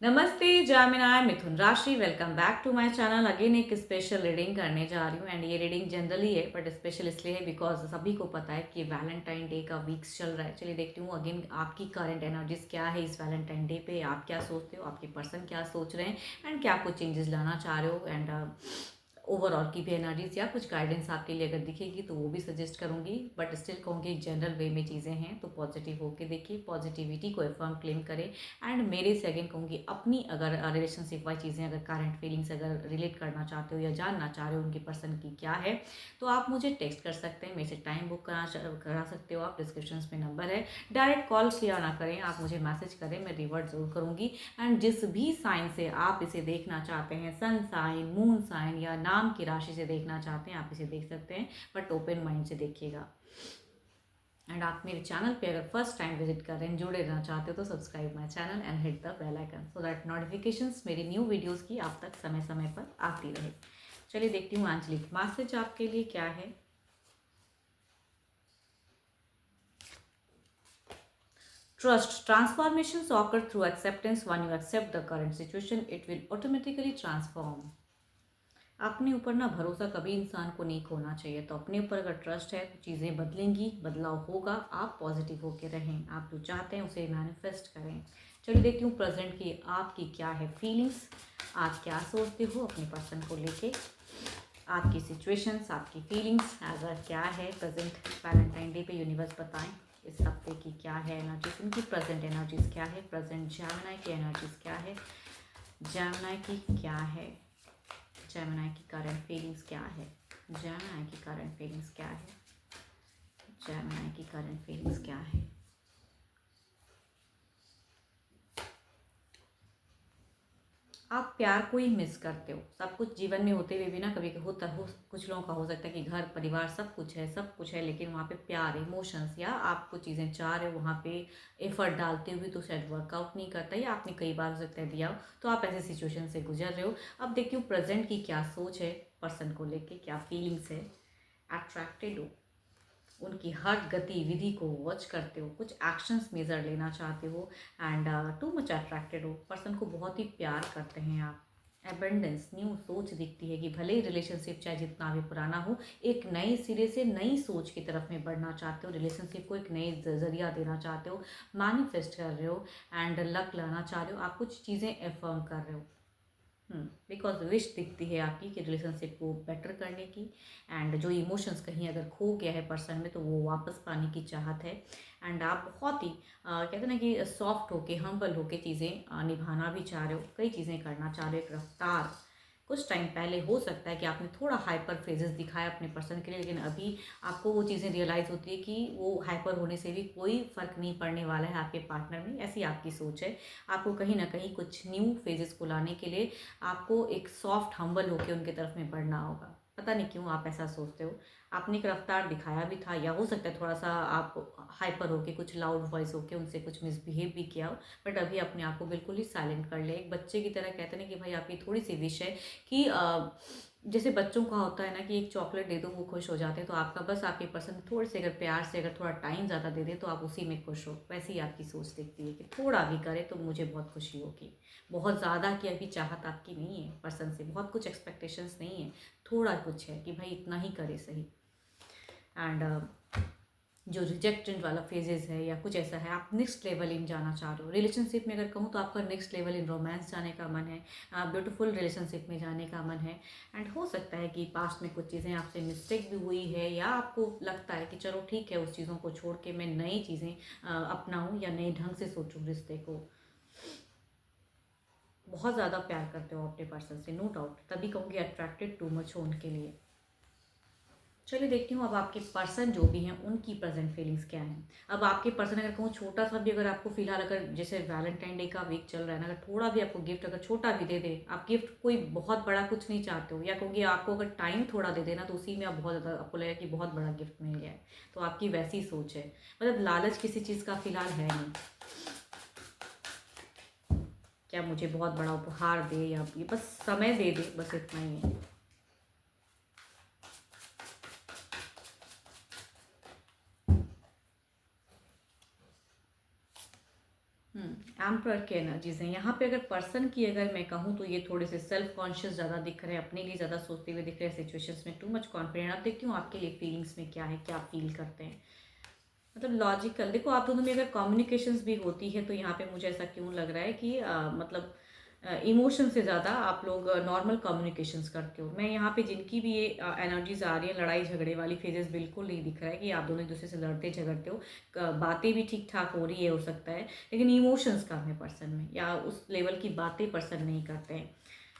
नमस्ते जामिनाय मिथुन राशि, welcome back to my channel. Again एक स्पेशल रीडिंग करने जा रही हूँ एंड ये रीडिंग जनरली है बट स्पेशल इसलिए है बिकॉज सभी को पता है कि वैलेंटाइन डे का वीक्स चल रहा है। चलिए देखती हूँ अगेन आपकी करंट एनर्जीज क्या है इस वैलेंटाइन डे पे। आप क्या सोचते हो, आपके पर्सन क्या सोच रहे हैं एंड क्या कुछ चेंजेस लाना चाह रहे हो एंड ओवरऑल की भी एनर्जीज या कुछ गाइडेंस आपके लिए अगर दिखेगी तो वो भी सजेस्ट करूंगी, बट स्टिल कहूँगी एक जनरल वे में चीज़ें हैं तो पॉजिटिव होके देखिए, पॉजिटिविटी को एफर्म क्लेम करें। एंड मेरे से अगेन कहूँगी अपनी अगर रिलेशनशिप वाइज चीज़ें, अगर करंट फीलिंग्स अगर रिलेट करना चाहते हो या जानना चाह रहे हो उनकी पर्सन की क्या है, तो आप मुझे टेक्स्ट कर सकते हैं, मेरे से टाइम बुक करा सकते हो आप। डिस्क्रिप्शन में नंबर है, डायरेक्ट कॉल किया ना करें, आप मुझे मैसेज करें, मैं रिवर्ट जरूर करूँगी। एंड जिस भी साइन से आप इसे देखना चाहते हैं, सन साइन, मून साइन या नाम की राशि से देखना चाहते हैं, आप इसे देख सकते हैं, बट ओपन माइंड से देखिएगा। एंड आप मेरे चैनल पे अगर फर्स्ट टाइम विजिट कर रहे हैं, जुड़े रहना चाहते हो तो subscribe my channel and hit the bell icon so that notifications मेरी न्यू वीडियोस की आप तक समय समय पर आती रहे। चलिए देखती हूँ आंचलिक मैसेज आपके लिए क्या है। Trust. Transformations occur through acceptance. When you accept the current situation, it will automatically transform. अपने ऊपर ना भरोसा कभी इंसान को नहीं खोना चाहिए। तो अपने ऊपर अगर ट्रस्ट है तो चीज़ें बदलेंगी, बदलाव होगा। आप पॉजिटिव होकर रहें, आप जो चाहते हैं उसे मैनिफेस्ट करें। चलिए देखती हूँ प्रेजेंट की आपकी क्या है फीलिंग्स, आप क्या सोचते हो अपने पर्सन को लेके, आपकी सिचुएशंस, आपकी फीलिंग्स अगर क्या है प्रेजेंट वैलेंटाइन डे पे। यूनिवर्स बताएं इस हफ्ते की क्या है एनर्जीज, उनकी प्रेजेंट एनर्जीज क्या है, प्रेजेंट जेमिनी की एनर्जीज क्या है, जेमिनी की क्या है, जेमिनी की करंट फीलिंग्स क्या है, जेमिनी की करंट फीलिंग्स क्या है, जेमिनी की करंट फीलिंग्स क्या है। आप प्यार को ही मिस करते हो। सब कुछ जीवन में होते हुए भी ना कभी होता हो, कुछ लोगों का हो सकता है कि घर परिवार सब कुछ है लेकिन वहाँ पे प्यार, इमोशंस या आप कुछ चीज़ें चाह रहे हो वहाँ पे एफर्ट डालते हुए तो शायद वर्कआउट नहीं करता, या आपने कई बार हो सकता है दिया हो, तो आप ऐसे सिचुएशन से गुजर रहे हो। अब देखिए प्रेजेंट की क्या सोच है पर्सन को लेके, क्या फीलिंग्स है। अट्रैक्टेड हो, उनकी हर गतिविधि को वॉच करते हो, कुछ एक्शंस मेजर लेना चाहते हो एंड टू मच अट्रैक्टेड हो। पर्सन को बहुत ही प्यार करते हैं आप। एबेंडेंस, न्यू सोच दिखती है कि भले ही रिलेशनशिप चाहे जितना भी पुराना हो, एक नए सिरे से नई सोच की तरफ में बढ़ना चाहते हो, रिलेशनशिप को एक नए जरिया देना चाहते हो, मैनिफेस्ट कर रहे हो एंड लक लाना चाह रहे हो, आप कुछ चीज़ें एफर्म कर रहे हो। बिकॉज विश दिखती है आपकी कि रिलेशनशिप को बेटर करने की एंड जो इमोशंस कहीं अगर खो गया है पर्सन में तो वो वापस पाने की चाहत है। एंड आप बहुत ही कहते हैं ना कि सॉफ्ट होके, हम्बल होके चीज़ें निभाना भी चाह रहे हो, कई चीज़ें करना चाह रहे हो। एक रफ्तार, कुछ टाइम पहले हो सकता है कि आपने थोड़ा हाइपर फेजेस दिखाया अपने पर्सन के लिए, लेकिन अभी आपको वो चीज़ें रियलाइज़ होती है कि वो हाइपर होने से भी कोई फ़र्क नहीं पड़ने वाला है आपके पार्टनर में। ऐसी आपकी सोच है। आपको कहीं ना कहीं कुछ न्यू फेजेस को लाने के लिए आपको एक सॉफ्ट हम्बल होकर उनके तरफ में बढ़ना होगा। पता नहीं क्यों आप ऐसा सोचते हो। आपने एक रफ्तार दिखाया भी था, या हो सकता है थोड़ा सा आप हाइपर होके, कुछ लाउड वॉइस होके उनसे कुछ मिसबिहेव भी किया हो, बट अभी अपने आप को बिल्कुल ही साइलेंट कर लिया। एक बच्चे की तरह कहते हैं ना कि भाई आपकी थोड़ी सी विश है कि जैसे बच्चों का होता है ना कि एक चॉकलेट दे दो वो खुश हो जाते हैं, तो आपका बस आपके पर्सन थोड़े से अगर प्यार से, अगर थोड़ा टाइम ज़्यादा दे दे तो आप उसी में खुश हो। वैसे ही आपकी सोच दिखती है कि थोड़ा भी करे तो मुझे बहुत खुशी होगी। बहुत ज़्यादा की अभी चाहत आपकी नहीं है पर्सन से, बहुत कुछ एक्सपेक्टेशंस नहीं है, थोड़ा कुछ है कि भाई इतना ही करे सही। एंड जो रिजेक्टेड वाला फेजेस है या कुछ ऐसा है, आप नेक्स्ट लेवल इन जाना चाह रहे हो। रिलेशनशिप में अगर कहूँ तो आपका नेक्स्ट लेवल इन रोमांस जाने का मन है, ब्यूटीफुल रिलेशनशिप में जाने का मन है। एंड हो सकता है कि पास्ट में कुछ चीज़ें आपसे मिस्टेक भी हुई है, या आपको लगता है कि चलो ठीक है उस चीज़ों को छोड़ के मैं नई चीज़ें अपनाऊँ या नए ढंग से सोचूँ रिश्ते को। बहुत ज़्यादा प्यार करते हो अपने पर्सन से, नो डाउट, तभी कहूँगी अट्रैक्टेड टू मच हो उनके लिए। चलिए देखती हूँ अब आपके पर्सन जो भी हैं उनकी प्रेजेंट फीलिंग्स क्या हैं। अब आपके पर्सन अगर कहूँ छोटा सा भी, अगर आपको फिलहाल अगर जैसे वैलेंटाइन डे का वीक चल रहा है ना, अगर थोड़ा भी आपको गिफ्ट अगर छोटा भी दे दे, आप गिफ्ट कोई बहुत बड़ा कुछ नहीं चाहते हो, या कहूँगी आपको अगर टाइम थोड़ा दे देना तो उसी में आप बहुत ज़्यादा आपको लगेगा कि बहुत बड़ा गिफ्ट मिल गया है, तो आपकी वैसी सोच है। मतलब लालच किसी चीज़ का फिलहाल है नहीं, क्या मुझे बहुत बड़ा उपहार दे या ये बस समय दे दे, बस इतना ही है। एम्परर की एनर्जीज हैं यहाँ पे। अगर पर्सन की अगर मैं कहूँ तो ये थोड़े से सेल्फ कॉन्शियस ज़्यादा दिख रहे हैं, अपने लिए ज़्यादा सोचते हुए दिख रहे हैं सिचुएशंस में, टू मच कॉन्फिडेंट। अब देखती हूँ आपके लिए फीलिंग्स में क्या है, क्या फील करते हैं। मतलब लॉजिकल, देखो आप दोनों में अगर कम्युनिकेशंस भी होती है तो यहाँ पे मुझे ऐसा क्यों लग रहा है कि मतलब इमोशन से ज़्यादा आप लोग नॉर्मल कम्युनिकेशंस करते हो। मैं यहाँ पे जिनकी भी ये एनर्जीज आ रही है, लड़ाई झगड़े वाली फेजेस बिल्कुल नहीं दिख रहा है कि आप दोनों एक दूसरे से लड़ते झगड़ते हो। बातें भी ठीक ठाक हो रही है, हो सकता है, लेकिन इमोशंस कम है पर्सन में, या उस लेवल की बातें पर्सन नहीं करते हैं।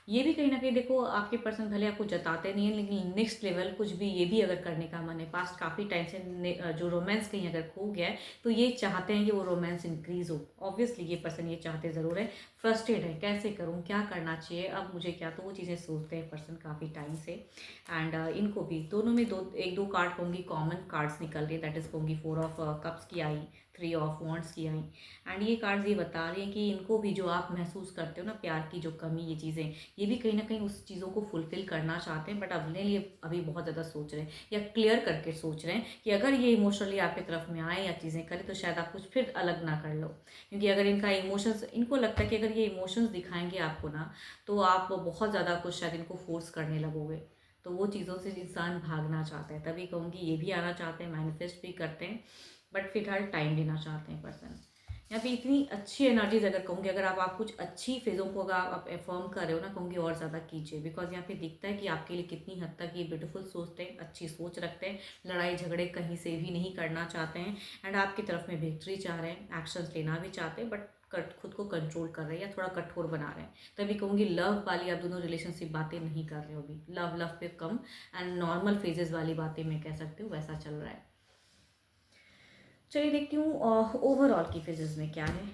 ये भी कहीं ना कहीं देखो आपके पर्सन भले आपको जताते नहीं है, लेकिन नेक्स्ट लेवल कुछ भी ये भी अगर करने का मन है, पास्ट काफ़ी टाइम से जो रोमांस कहीं अगर खो गया है तो ये चाहते हैं कि वो रोमांस इंक्रीज हो। ऑब्वियसली ये पर्सन ये चाहते ज़रूर है, फ्रस्ट्रेट है, कैसे करूँ, क्या करना चाहिए, अब मुझे क्या, तो वो चीज़ें सोचते हैं पर्सन काफ़ी टाइम से। एंड इनको भी दोनों में एक दो कार्ड कहूँगी कॉमन कार्ड्स निकल रही है, दैट इज़ कहूँगी 4 ऑफ कप्स की आई, 3 ऑफ वॉन्ड्स की आई। एंड ये कार्ड्स ये बता रही हैं कि इनको भी जो आप महसूस करते हो ना, प्यार की जो कमी, ये चीज़ें, ये भी कहीं ना कहीं उस चीज़ों को फुलफिल करना चाहते हैं, बट अपने लिए अभी बहुत ज़्यादा सोच रहे हैं या क्लियर करके सोच रहे हैं कि अगर ये इमोशनली आपकी तरफ में आए या चीज़ें करें तो शायद आप कुछ फिर अलग ना कर लो। क्योंकि अगर इनका इमोशंस, इनको लगता है कि अगर ये इमोशंस दिखाएंगे आपको ना तो आप बहुत ज़्यादा कुछ शायद इनको फोर्स करने लगोगे, तो वो चीज़ों से इंसान भागना चाहता है। तभी कहूँगी ये भी आना चाहते हैं, मैनिफेस्ट भी करते हैं, बट फिलहाल टाइम लेना चाहते हैं पर्सन। यहाँ पे इतनी अच्छी एनर्जीज अगर कहूँगी, अगर आप कुछ अच्छी फेज़ों को अगर आप एफर्म कर रहे हो ना, कहूँगी और ज़्यादा कीजिए। बिकॉज यहाँ पे दिखता है कि आपके लिए कितनी हद तक ये ब्यूटीफुल सोचते हैं, अच्छी सोच रखते हैं, लड़ाई झगड़े कहीं से भी नहीं करना चाहते हैं, एंड आपकी तरफ में विक्ट्री चाह रहे हैं, एक्शंस लेना भी चाहते हैं, बट खुद को कंट्रोल कर रहे हैं या थोड़ा कठोर बना रहे हैं। तभी कहूँगी लव वाली आप दोनों रिलेशनशिप बातें नहीं कर रहे हो अभी, लव पे कम, एंड नॉर्मल फेजेस वाली बातें मैं कह सकती हूँ, वैसा चल रहा है। चलिए देखती हूँ ओवरऑल की फेजेस में क्या है।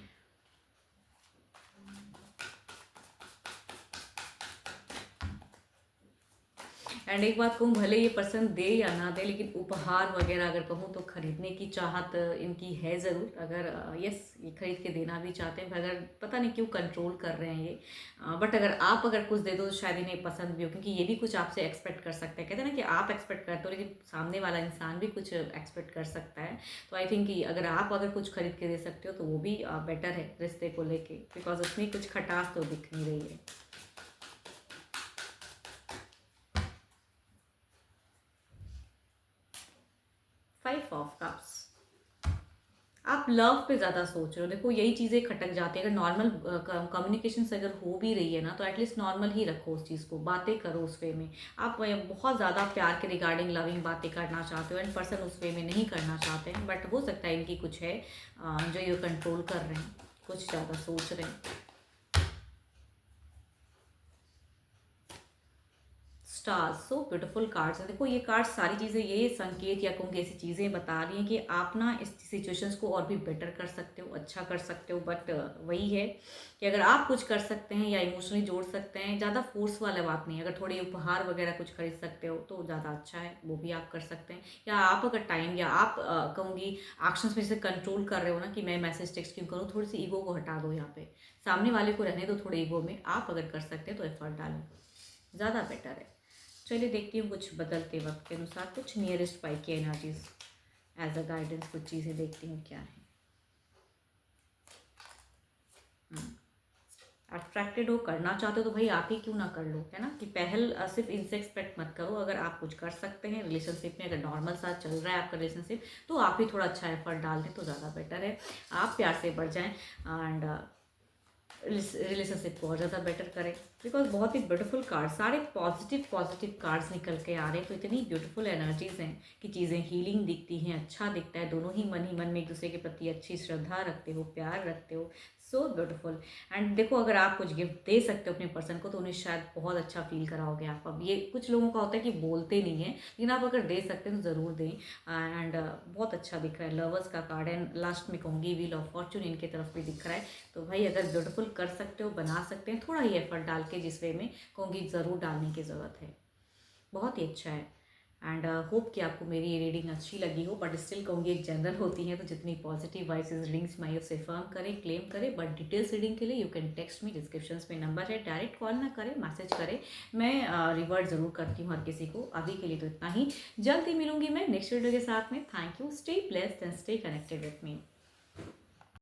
एंड एक बात कहूँ, भले ये पर्सन दे या ना दे, लेकिन उपहार वगैरह अगर कहूँ तो खरीदने की चाहत इनकी है ज़रूर। अगर यस, ये खरीद के देना भी चाहते हैं, अगर पता नहीं क्यों कंट्रोल कर रहे हैं ये, बट अगर आप अगर कुछ दे दो तो शायद इन्हें पसंद भी हो, क्योंकि ये भी कुछ आपसे एक्सपेक्ट कर सकते हैं। कहते हैं ना कि आप एक्सपेक्ट करते हो लेकिन सामने वाला इंसान भी कुछ एक्सपेक्ट कर सकता है। तो आई थिंक कि अगर कुछ खरीद के दे सकते हो तो वो भी बेटर है रिश्ते को लेके, बिकॉज उसमें कुछ खटास तो दिख नहीं रही है। 5 ऑफ कप्स, आप लव पे ज़्यादा सोच रहे हो। देखो यही चीज़ें खटक जाती है। अगर नॉर्मल कम्युनिकेशन अगर हो भी रही है ना, तो एटलीस्ट नॉर्मल ही रखो उस चीज़ को, बातें करो उस वे में। आप बहुत ज़्यादा प्यार के रिगार्डिंग लविंग बातें करना चाहते हो, एंड पर्सन उस वे में नहीं करना चाहते हैं, बट हो सकता है इनकी कुछ है जो ये कंट्रोल कर रहे हैं, कुछ ज़्यादा सोच रहे हैं। स्टार्स, सो ब्यूटीफुल कार्ड्स हैं। देखो ये कार्ड्स सारी चीज़ें, ये संकेत या कहूँगी ऐसी चीज़ें बता रही हैं कि आप ना इस सिचुएशंस को और भी बेटर कर सकते हो, अच्छा कर सकते हो, बट वही है कि अगर आप कुछ कर सकते हैं या इमोशनली जोड़ सकते हैं, ज़्यादा फोर्स वाला बात नहीं है। अगर थोड़े उपहार वगैरह कुछ खरीद सकते हो तो ज़्यादा अच्छा है, वो भी आप कर सकते हैं। या आप अगर टाइम, या आप कहूँगी एक्शंस में से कंट्रोल कर रहे हो ना कि मैं मैसेज टेक्स्ट क्यों करूँ, थोड़ी सी ईगो को हटा दो, यहाँ पे सामने वाले को रहने दो थोड़े ईगो में। आप अगर कर सकते हैं तो एफर्ट डालो, ज़्यादा बेटर है। चलिए देखती हूँ कुछ बदलते वक्त के अनुसार कुछ नियरेस्ट पाई की एनर्जीज एज अ गाइडेंस, कुछ चीज़ें देखती हूँ क्या है। अट्रैक्टेड हो, करना चाहते हो तो भाई आप ही क्यों ना कर लो, है ना। कि पहल सिर्फ इनसे एक्सपेक्ट मत करो। अगर आप कुछ कर सकते हैं रिलेशनशिप में, अगर नॉर्मल साथ चल रहा है आपका रिलेशनशिप, तो आप ही थोड़ा अच्छा एफर्ट डाल दें तो ज़्यादा बेटर है। आप प्यार से बढ़ जाएं एंड रिलेशनशिप को और ज़्यादा बेटर करें। बिकॉज बहुत ही ब्यूटीफुल कार्ड, सारे पॉजिटिव पॉजिटिव कार्ड्स निकल के आ रहे हैं। तो इतनी ब्यूटीफुल एनर्जीज हैं कि चीज़ें हीलिंग दिखती हैं, अच्छा दिखता है। दोनों ही मन में एक दूसरे के प्रति अच्छी श्रद्धा रखते हो, प्यार रखते हो। So beautiful. एंड देखो अगर आप कुछ गिफ्ट दे सकते हो अपने पर्सन को तो उन्हें शायद बहुत अच्छा फील कराओगे आप। अब ये कुछ लोगों का होता है कि बोलते नहीं हैं, लेकिन आप अगर दे सकते हैं तो ज़रूर दें। एंड बहुत अच्छा दिख रहा है लवर्स का कार्ड, एंड लास्ट में कहूँगी व्हील ऑफ फॉर्चून इनके तरफ भी दिख रहा है। तो भाई अगर ब्यूटीफुल कर सकते हो, बना सकते हैं, थोड़ा ही एफर्ट डाल के जिस वे में कहूँगी ज़रूर डालने की ज़रूरत है। बहुत ही अच्छा है। एंड होप कि आपको मेरी ये रीडिंग अच्छी लगी हो, बट स्टिल कहूँगी एक जनरल होती है, तो जितनी पॉजिटिव वाइसेस रीडिंग्स मैं उससे फर्म करें, क्लेम करें। बट डिटेल्स रीडिंग के लिए you can text me, description में नंबर है, डायरेक्ट कॉल ना करें, मैसेज करें, मैं रिवर्ट ज़रूर करती हूँ हर किसी को। अभी के लिए तो इतना ही, जल्द ही मिलूंगी मैं नेक्स्ट वीडियो के साथ में। Thank you, stay blessed and stay connected with me.